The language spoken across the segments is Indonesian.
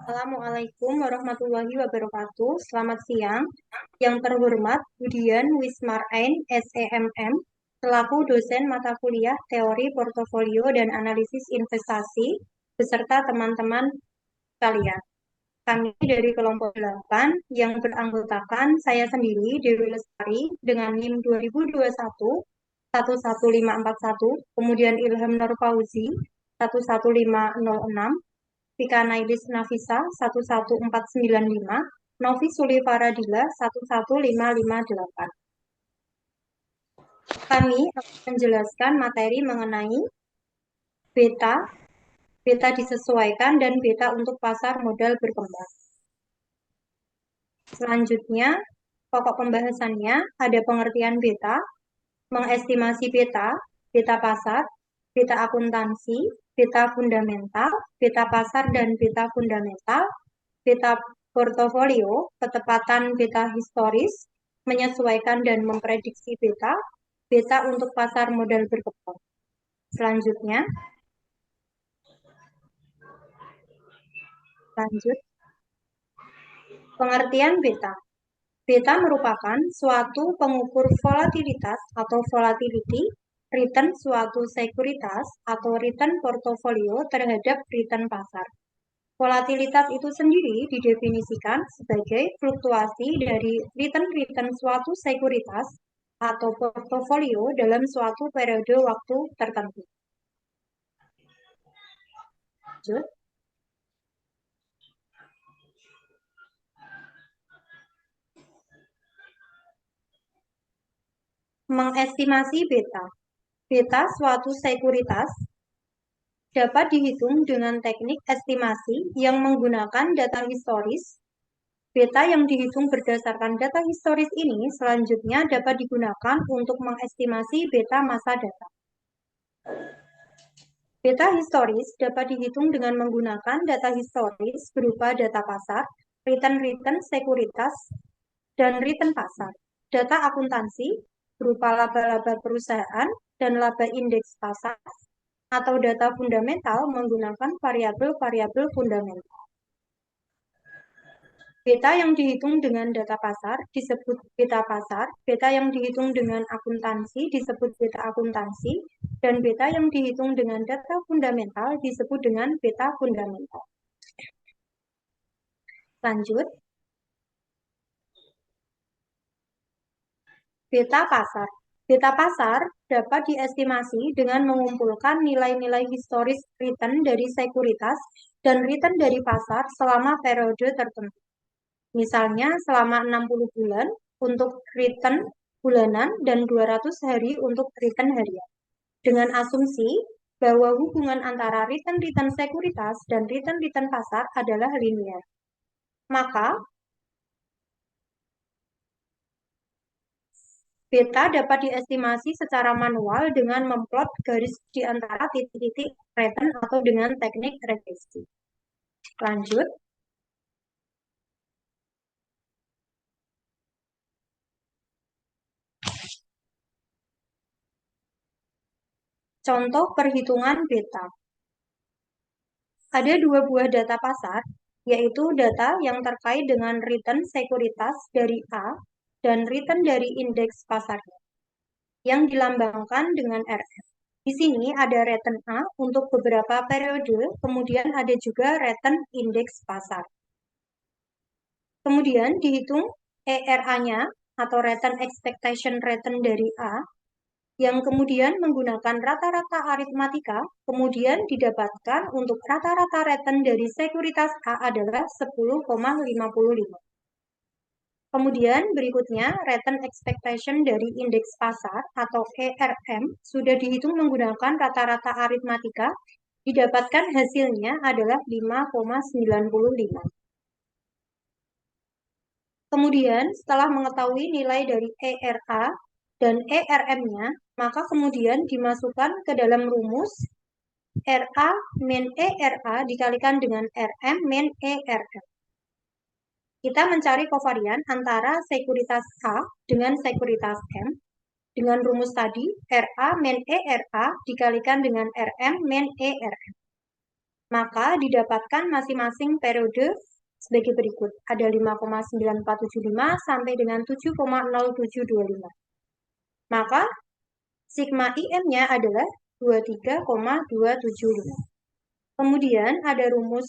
Assalamualaikum warahmatullahi wabarakatuh. Selamat siang. Yang terhormat Budian Wismarain, SEMM, selaku dosen mata kuliah Teori Portofolio dan Analisis Investasi, beserta teman-teman sekalian. Kami dari kelompok 8 yang beranggotakan saya sendiri, Dewi Lestari, dengan NIM 2021 11541, kemudian Ilham Nur Fauzi 11506, Vika Nailis Nafisa 11495, Novi Suli Faradila 11558. Kami akan menjelaskan materi mengenai beta, beta disesuaikan, dan beta untuk pasar modal berkembang. Selanjutnya, pokok pembahasannya ada pengertian beta, mengestimasi beta, beta pasar, beta akuntansi, beta fundamental, beta pasar dan beta fundamental, beta portofolio, ketepatan beta historis, menyesuaikan dan memprediksi beta, beta untuk pasar modal berkembang. Selanjutnya, lanjut. Pengertian beta. Beta merupakan suatu pengukur volatilitas atau volatility return suatu sekuritas atau return portofolio terhadap return pasar. Volatilitas itu sendiri didefinisikan sebagai fluktuasi dari return suatu sekuritas atau portofolio dalam suatu periode waktu tertentu. Lanjut. Mengestimasi beta. Beta suatu sekuritas dapat dihitung dengan teknik estimasi yang menggunakan data historis. Beta yang dihitung berdasarkan data historis ini selanjutnya dapat digunakan untuk mengestimasi beta masa datang. Beta historis dapat dihitung dengan menggunakan data historis berupa data pasar, return sekuritas, dan return pasar. Data akuntansi berupa laba-laba perusahaan dan laba indeks pasar, atau data fundamental menggunakan variabel-variabel fundamental. Beta yang dihitung dengan data pasar disebut beta pasar, beta yang dihitung dengan akuntansi disebut beta akuntansi, dan beta yang dihitung dengan data fundamental disebut dengan beta fundamental. Lanjut. Beta pasar. Beta pasar dapat diestimasi dengan mengumpulkan nilai-nilai historis return dari sekuritas dan return dari pasar selama periode tertentu. Misalnya selama 60 bulan untuk return bulanan dan 200 hari untuk return harian. Dengan asumsi bahwa hubungan antara return sekuritas dan return pasar adalah linear. Maka beta dapat diestimasi secara manual dengan memplot garis di antara titik-titik return atau dengan teknik regresi. Lanjut. Contoh perhitungan beta. Ada dua buah data pasar, yaitu data yang terkait dengan return sekuritas dari A dan return dari indeks pasarnya, yang dilambangkan dengan RF. Di sini ada return A untuk beberapa periode, kemudian ada juga return indeks pasar. Kemudian dihitung ERA-nya atau return expectation return dari A, yang kemudian menggunakan rata-rata aritmatika, kemudian didapatkan untuk rata-rata return dari sekuritas A adalah 10,55. Kemudian berikutnya, return expectation dari indeks pasar atau ERM sudah dihitung menggunakan rata-rata aritmatika, didapatkan hasilnya adalah 5,95. Kemudian, setelah mengetahui nilai dari ERA dan ERM-nya, maka kemudian dimasukkan ke dalam rumus RA min ERA dikalikan dengan RM min ERM. Kita mencari kovarian antara sekuritas A dengan sekuritas M dengan rumus tadi RA min ERA dikalikan dengan RM min ERM. Maka didapatkan masing-masing periode sebagai berikut. Ada 5,9475 sampai dengan 7,0725. Maka sigma IM-nya adalah 23,275. Kemudian ada rumus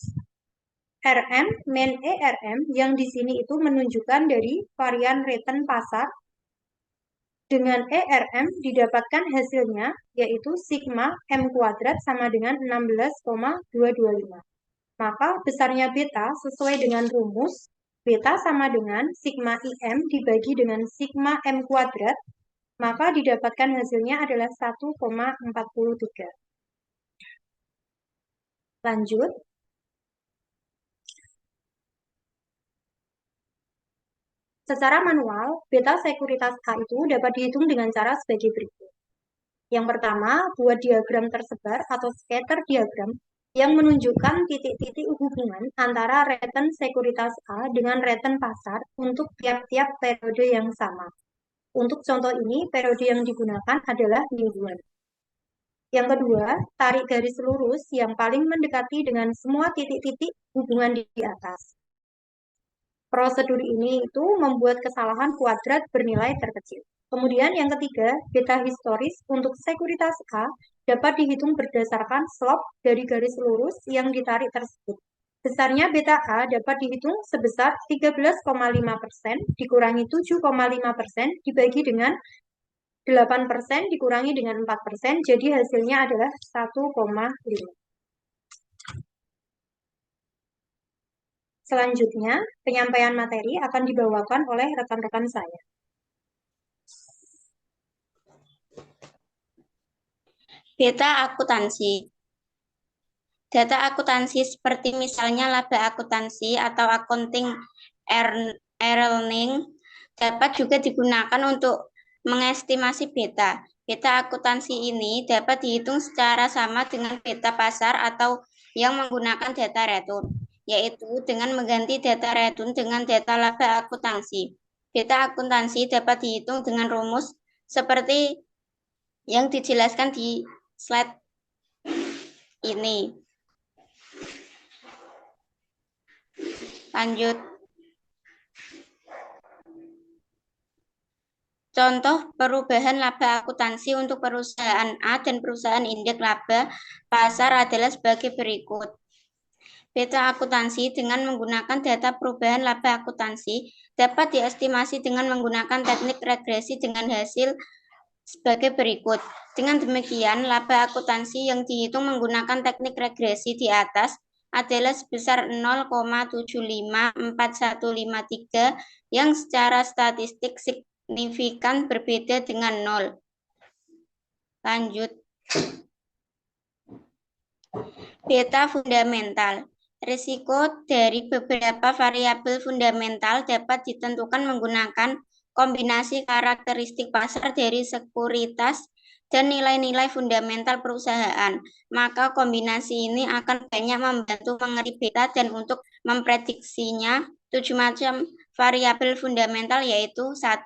RM min ERM yang di sini itu menunjukkan dari varian return pasar. Dengan ERM didapatkan hasilnya yaitu sigma M kuadrat sama dengan 16,225. Maka besarnya beta sesuai dengan rumus beta sama dengan sigma IM dibagi dengan sigma M kuadrat, maka didapatkan hasilnya adalah 1,43. Lanjut. Secara manual, beta sekuritas A itu dapat dihitung dengan cara sebagai berikut. Yang pertama, buat diagram tersebar atau scatter diagram yang menunjukkan titik-titik hubungan antara return sekuritas A dengan return pasar untuk tiap-tiap periode yang sama. Untuk contoh ini, periode yang digunakan adalah mingguan. Yang kedua, tarik garis lurus yang paling mendekati dengan semua titik-titik hubungan di atas. Prosedur ini itu membuat kesalahan kuadrat bernilai terkecil. Kemudian yang ketiga, beta historis untuk sekuritas A dapat dihitung berdasarkan slope dari garis lurus yang ditarik tersebut. Besarnya beta A dapat dihitung sebesar 13,5% dikurangi 7,5% dibagi dengan 8% dikurangi dengan 4%, jadi hasilnya adalah 1,5. Selanjutnya, penyampaian materi akan dibawakan oleh rekan-rekan saya. Beta akuntansi. Data akuntansi seperti misalnya laba akuntansi atau accounting earning dapat juga digunakan untuk mengestimasi beta. Beta akuntansi ini dapat dihitung secara sama dengan beta pasar atau yang menggunakan data return, yaitu dengan mengganti data return dengan data laba akuntansi. Beta akuntansi dapat dihitung dengan rumus seperti yang dijelaskan di slide ini. Lanjut. Contoh perubahan laba akuntansi untuk perusahaan A dan perusahaan indeks laba pasar adalah sebagai berikut. Beta akuntansi dengan menggunakan data perubahan laba akuntansi dapat diestimasi dengan menggunakan teknik regresi dengan hasil sebagai berikut. Dengan demikian, laba akuntansi yang dihitung menggunakan teknik regresi di atas adalah sebesar 0,754153 yang secara statistik signifikan berbeda dengan 0. Lanjut. Beta fundamental. Risiko dari beberapa variabel fundamental dapat ditentukan menggunakan kombinasi karakteristik pasar dari sekuritas dan nilai-nilai fundamental perusahaan. Maka kombinasi ini akan banyak membantu mengerti beta dan untuk memprediksinya 7 macam variabel fundamental yaitu 1.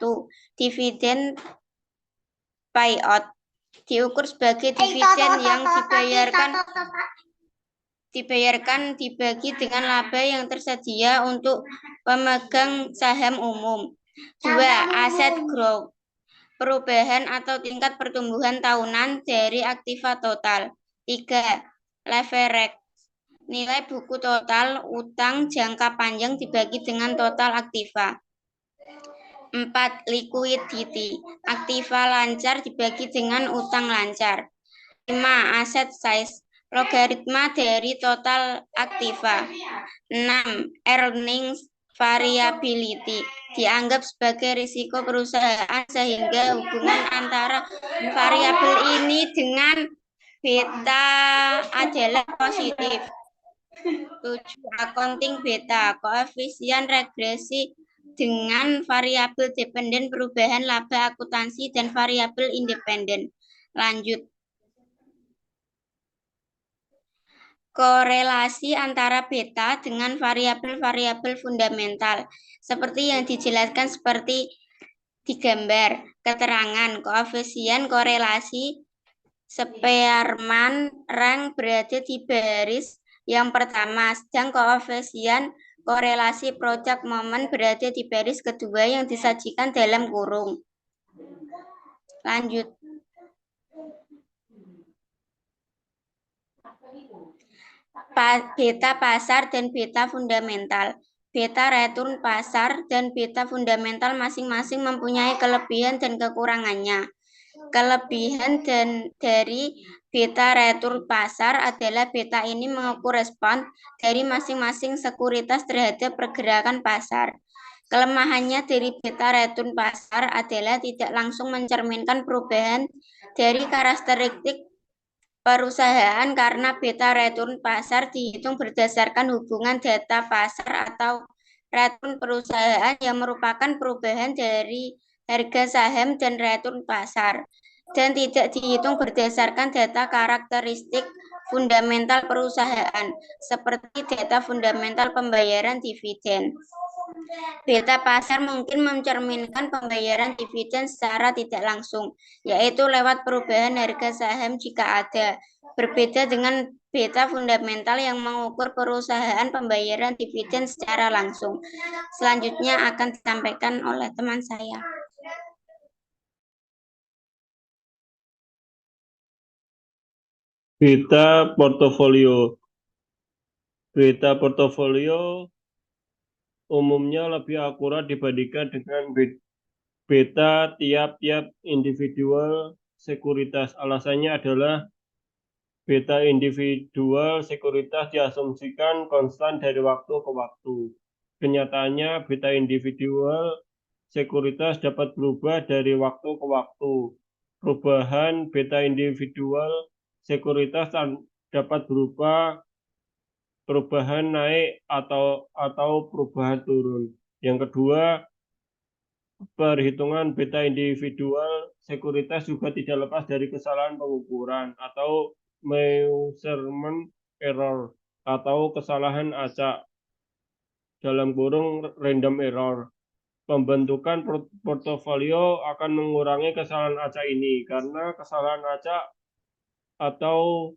Dividen payout diukur sebagai dividen yang dibayarkan dibagi dengan laba yang tersedia untuk pemegang saham umum. 2. Aset growth, perubahan atau tingkat pertumbuhan tahunan dari aktiva total. 3. Leverage, nilai buku total utang jangka panjang dibagi dengan total aktiva. 4. Liquidity, aktiva lancar dibagi dengan utang lancar. 5. Asset size, logaritma dari total aktiva. 6. Earnings variability, dianggap sebagai risiko perusahaan sehingga hubungan antara variabel ini dengan beta adalah positif. 7. Accounting beta, koefisien regresi dengan variabel dependen perubahan laba akuntansi dan variabel independen. Lanjut. Korelasi antara beta dengan variabel-variabel fundamental seperti yang dijelaskan seperti di gambar. Keterangan koefisien korelasi Spearman rank berada di baris Yang pertama, sedang koefisien korelasi project moment berada di baris kedua yang disajikan dalam kurung. Lanjut. Beta pasar dan beta fundamental. Beta return pasar dan beta fundamental masing-masing mempunyai kelebihan dan kekurangannya. Kelebihan dari beta return pasar adalah beta ini mengukur respon dari masing-masing sekuritas terhadap pergerakan pasar. Kelemahannya dari beta return pasar adalah tidak langsung mencerminkan perubahan dari karakteristik perusahaan karena beta return pasar dihitung berdasarkan hubungan data pasar atau return perusahaan yang merupakan perubahan dari harga saham dan return pasar dan tidak dihitung berdasarkan data karakteristik fundamental perusahaan seperti data fundamental pembayaran dividen. Beta pasar mungkin mencerminkan pembayaran dividen secara tidak langsung, yaitu lewat perubahan harga saham jika ada. Berbeda dengan beta fundamental yang mengukur perusahaan pembayaran dividen secara langsung. Selanjutnya akan disampaikan oleh teman saya. Beta portofolio. Beta portofolio umumnya lebih akurat dibandingkan dengan beta tiap-tiap individual sekuritas. Alasannya adalah beta individual sekuritas diasumsikan konstan dari waktu ke waktu. Kenyataannya beta individual sekuritas dapat berubah dari waktu ke waktu. Perubahan beta individual sekuritas dapat berupa perubahan naik atau perubahan turun. Yang kedua, perhitungan beta individual sekuritas juga tidak lepas dari kesalahan pengukuran atau measurement error atau kesalahan acak dalam kurung random error. Pembentukan portofolio akan mengurangi kesalahan acak ini karena kesalahan acak atau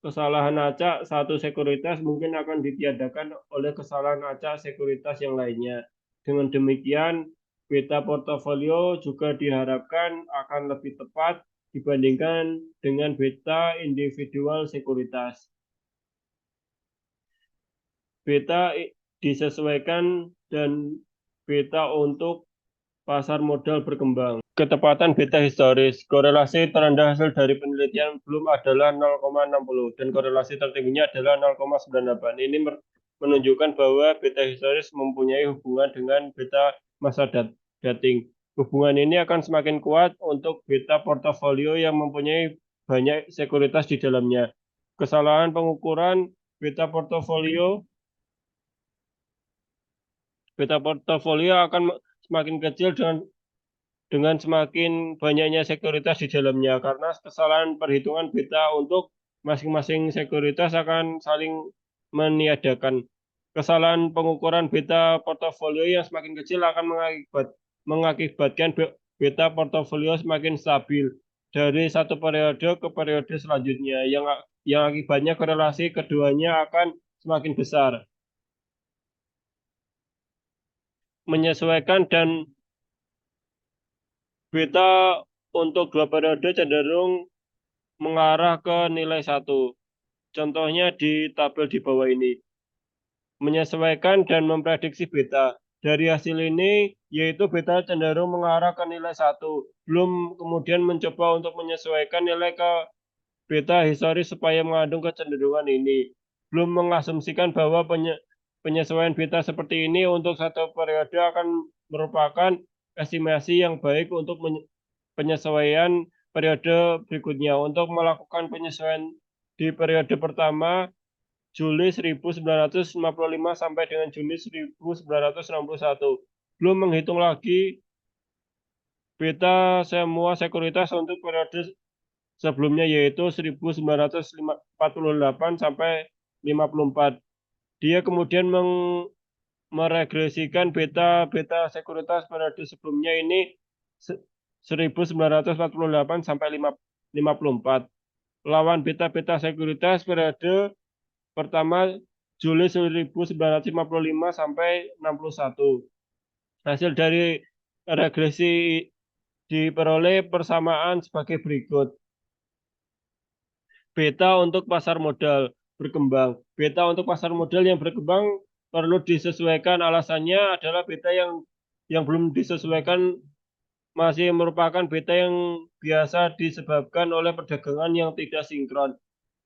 kesalahan acak satu sekuritas mungkin akan ditiadakan oleh kesalahan acak sekuritas yang lainnya. Dengan demikian, beta portofolio juga diharapkan akan lebih tepat dibandingkan dengan beta individual sekuritas. Beta disesuaikan dan beta untuk pasar modal berkembang. Ketepatan beta historis. Korelasi terendah hasil dari penelitian belum adalah 0,60 dan korelasi tertingginya adalah 0,98. Ini menunjukkan bahwa beta historis mempunyai hubungan dengan beta masa dating. Hubungan ini akan semakin kuat untuk beta portofolio yang mempunyai banyak sekuritas di dalamnya. Kesalahan pengukuran beta portofolio akan semakin kecil dengan semakin banyaknya sekuritas di dalamnya karena kesalahan perhitungan beta untuk masing-masing sekuritas akan saling meniadakan. Kesalahan pengukuran beta portofolio yang semakin kecil akan mengakibatkan beta portofolio semakin stabil dari satu periode ke periode selanjutnya yang akibatnya korelasi keduanya akan semakin besar. Menyesuaikan dan beta untuk dua periode cenderung mengarah ke nilai 1. Contohnya di tabel di bawah ini. Menyesuaikan dan memprediksi beta. Dari hasil ini, yaitu beta cenderung mengarah ke nilai 1. Belum kemudian mencoba untuk menyesuaikan nilai ke beta historis supaya mengandung kecenderungan ini. Belum mengasumsikan bahwa penyesuaian beta seperti ini untuk satu periode akan merupakan estimasi yang baik untuk penyesuaian periode berikutnya. Untuk melakukan penyesuaian di periode pertama, Juli 1955 sampai dengan Juni 1961. Belum menghitung lagi beta semua sekuritas untuk periode sebelumnya yaitu 1948 sampai 54. Dia kemudian meregresikan beta sekuritas periode sebelumnya ini 1948 sampai 54 lawan beta sekuritas periode Pertama, Juli 1955 sampai 61. Hasil dari regresi diperoleh persamaan sebagai berikut. Beta untuk pasar modal berkembang. Beta untuk pasar modal yang berkembang perlu disesuaikan. Alasannya adalah beta yang belum disesuaikan masih merupakan beta yang biasa disebabkan oleh perdagangan yang tidak sinkron,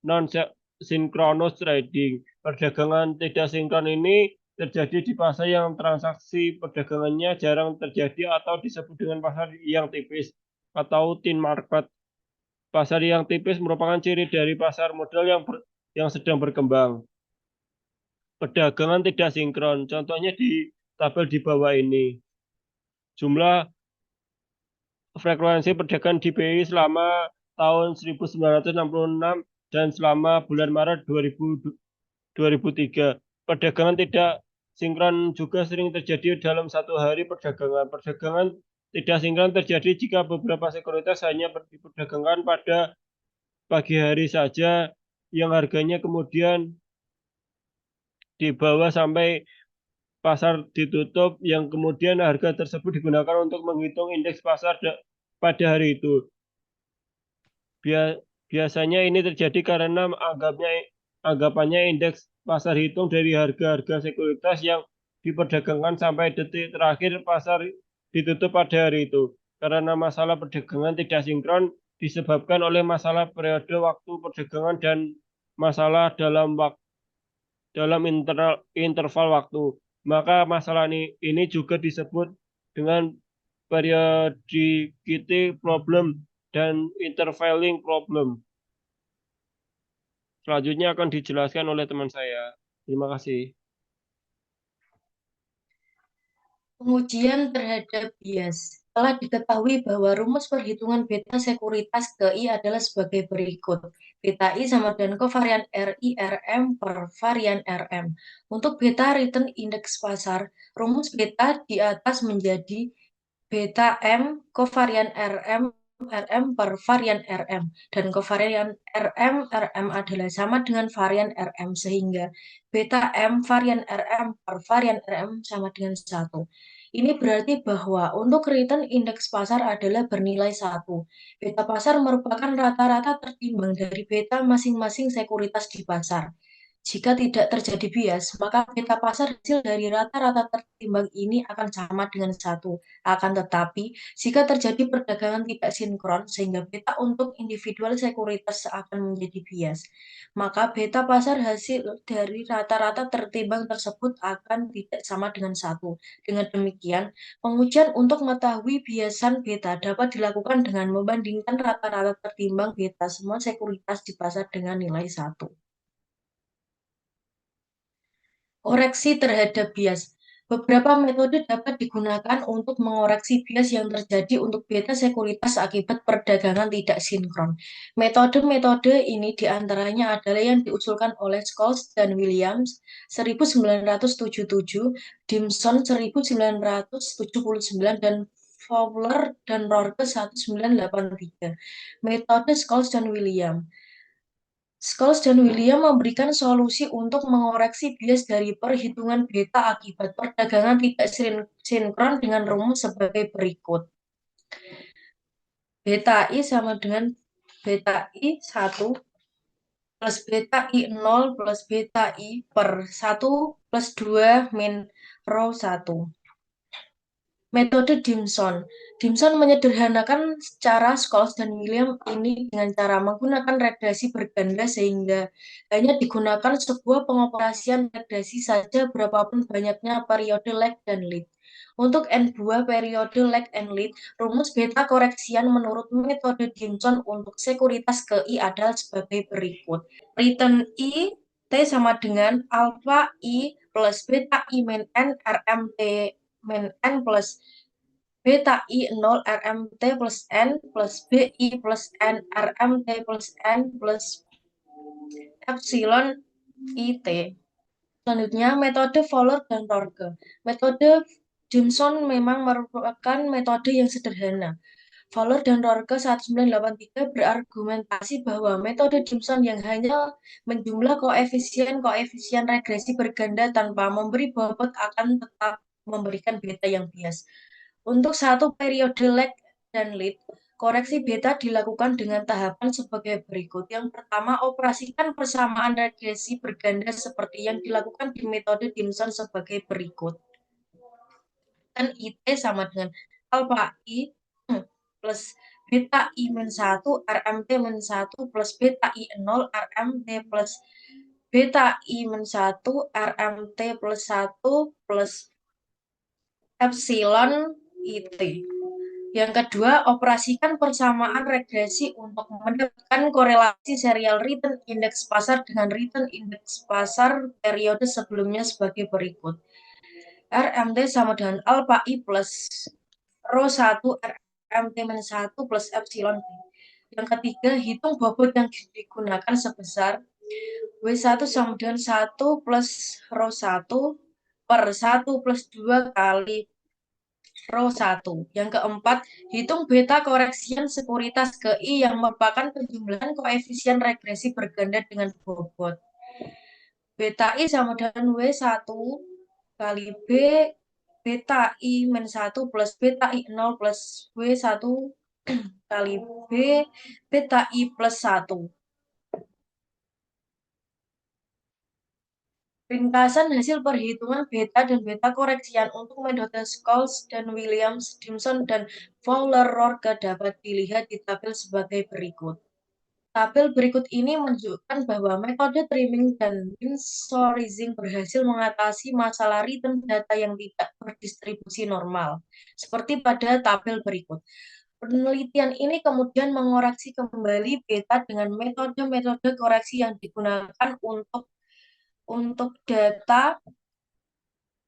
non-synchronous trading. Perdagangan tidak sinkron ini terjadi di pasar yang transaksi perdagangannya jarang terjadi atau disebut dengan pasar yang tipis atau thin market. Pasar yang tipis merupakan ciri dari pasar modal yang sedang berkembang. Perdagangan tidak sinkron, contohnya di tabel di bawah ini. Jumlah frekuensi perdagangan di BI selama tahun 1966 dan selama bulan Maret 2003. Perdagangan tidak sinkron juga sering terjadi dalam satu hari perdagangan. Perdagangan tidak sinkron terjadi jika beberapa sekuritas hanya diperdagangkan pada pagi hari saja yang harganya kemudian dibawa sampai pasar ditutup yang kemudian harga tersebut digunakan untuk menghitung indeks pasar pada hari itu. Biasanya ini terjadi karena anggapannya indeks pasar hitung dari harga-harga sekuritas yang diperdagangkan sampai detik terakhir pasar ditutup pada hari itu. Karena masalah perdagangan tidak sinkron disebabkan oleh masalah periode waktu perdagangan dan masalah dalam interval waktu. Maka masalah ini juga disebut dengan periodicity problem dan intervaling problem. Selanjutnya akan dijelaskan oleh teman saya. Terima kasih. Pengujian terhadap bias. Telah diketahui bahwa rumus perhitungan beta sekuritas KI adalah sebagai berikut. Beta I sama dengan kovarian RI RM per varian RM. Untuk beta return indeks pasar, rumus beta di atas menjadi beta M kovarian RM per varian RM, dan kovarian RM adalah sama dengan varian RM, sehingga beta M varian RM per varian RM sama dengan 1. Ini berarti bahwa untuk return indeks pasar adalah bernilai 1. Beta pasar merupakan rata-rata tertimbang dari beta masing-masing sekuritas di pasar. Jika tidak terjadi bias, maka beta pasar hasil dari rata-rata tertimbang ini akan sama dengan 1. Akan tetapi, jika terjadi perdagangan tidak sinkron, sehingga beta untuk individual sekuritas akan menjadi bias, maka beta pasar hasil dari rata-rata tertimbang tersebut akan tidak sama dengan 1. Dengan demikian, pengujian untuk mengetahui biasan beta dapat dilakukan dengan membandingkan rata-rata tertimbang beta semua sekuritas di pasar dengan nilai 1. Koreksi terhadap bias. Beberapa metode dapat digunakan untuk mengoreksi bias yang terjadi untuk beta sekuritas akibat perdagangan tidak sinkron. Metode-metode ini diantaranya adalah yang diusulkan oleh Scholes dan Williams 1977, Dimson 1979, dan Fowler dan Rorke 1983. Metode Scholes dan Williams. Scholes dan William memberikan solusi untuk mengoreksi bias dari perhitungan beta akibat perdagangan tidak sinkron dengan rumus sebagai berikut. Beta I sama dengan beta I 1 plus beta I 0 plus beta I per 1 plus 2 min rho 1. Metode Dimson. Dimson menyederhanakan cara Scholes dan William ini dengan cara menggunakan regresi berganda sehingga hanya digunakan sebuah pengoperasian regresi saja berapapun banyaknya periode lag dan lead. Untuk N buah periode lag and lead, rumus beta koreksian menurut metode Dimson untuk sekuritas KI adalah sebagai berikut. Return I T sama dengan alpha I plus beta I min N RMT min N plus beta I 0 RMT plus N plus BI plus N RMT plus N plus epsilon IT. Selanjutnya, metode Fowler dan Rorke. Metode Dimson memang merupakan metode yang sederhana. Fowler dan Rorke 1983 berargumentasi bahwa metode Dimson yang hanya menjumlah koefisien regresi berganda tanpa memberi bobot akan tetap memberikan beta yang bias. Untuk satu periode lag dan lead, koreksi beta dilakukan dengan tahapan sebagai berikut. Yang pertama, operasikan persamaan regresi berganda seperti yang dilakukan di metode Dimson sebagai berikut. Dan IT sama dengan alpha I plus beta I min 1 RMT min 1 plus beta I 0 RMT plus beta I min 1 RMT plus 1 plus epsilon IT. Yang kedua, operasikan persamaan regresi untuk mendapatkan korelasi serial return index pasar dengan return index pasar periode sebelumnya sebagai berikut. RMT sama dengan alpha I plus rho 1 RMT min 1 plus epsilon T. Yang ketiga, hitung bobot yang digunakan sebesar W1 sama dengan 1 plus rho 1 per 1 plus 2 kali rho 1. Yang keempat, hitung beta koreksian sekuritas ke I yang merupakan penjumlahan koefisien regresi berganda dengan bobot. Beta I sama dengan W1 kali B beta I min 1 plus beta I 0 plus W1 kali B beta I plus 1. Ringkasan hasil perhitungan beta dan beta koreksian untuk metode Scholes dan Williams, Dimson, dan Fowler-Rorke dapat dilihat di tabel sebagai berikut. Tabel berikut ini menunjukkan bahwa metode trimming dan winsorizing berhasil mengatasi masalah return data yang tidak berdistribusi normal, seperti pada tabel berikut. Penelitian ini kemudian mengoreksi kembali beta dengan metode-metode koreksi yang digunakan untuk data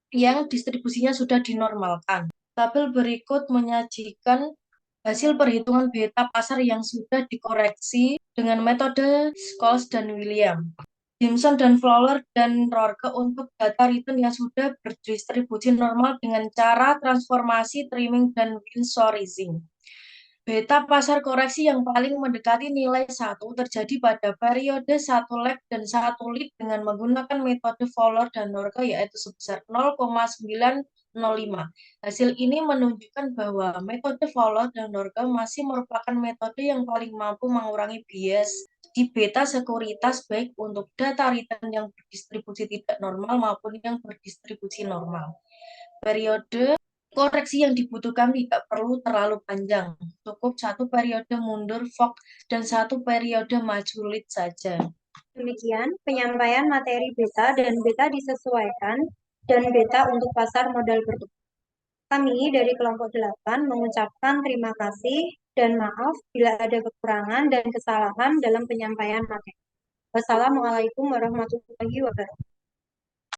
yang distribusinya sudah dinormalkan. Tabel berikut menyajikan hasil perhitungan beta pasar yang sudah dikoreksi dengan metode Scholes dan Williams, Dimson dan Fowler dan Rorke untuk data return yang sudah berdistribusi normal dengan cara transformasi trimming dan winsorizing. Beta pasar koreksi yang paling mendekati nilai 1 terjadi pada periode 1 lag dan 1 lead dengan menggunakan metode Fowler dan Rorke yaitu sebesar 0,905. Hasil ini menunjukkan bahwa metode Fowler dan Rorke masih merupakan metode yang paling mampu mengurangi bias di beta sekuritas baik untuk data return yang berdistribusi tidak normal maupun yang berdistribusi normal. Periode koreksi yang dibutuhkan tidak perlu terlalu panjang, cukup satu periode mundur Fox dan satu periode maju lead saja. Demikian penyampaian materi beta dan beta disesuaikan dan beta untuk pasar modal bertukar. Kami dari kelompok 8 mengucapkan terima kasih dan maaf bila ada kekurangan dan kesalahan dalam penyampaian materi. Wassalamualaikum warahmatullahi wabarakatuh.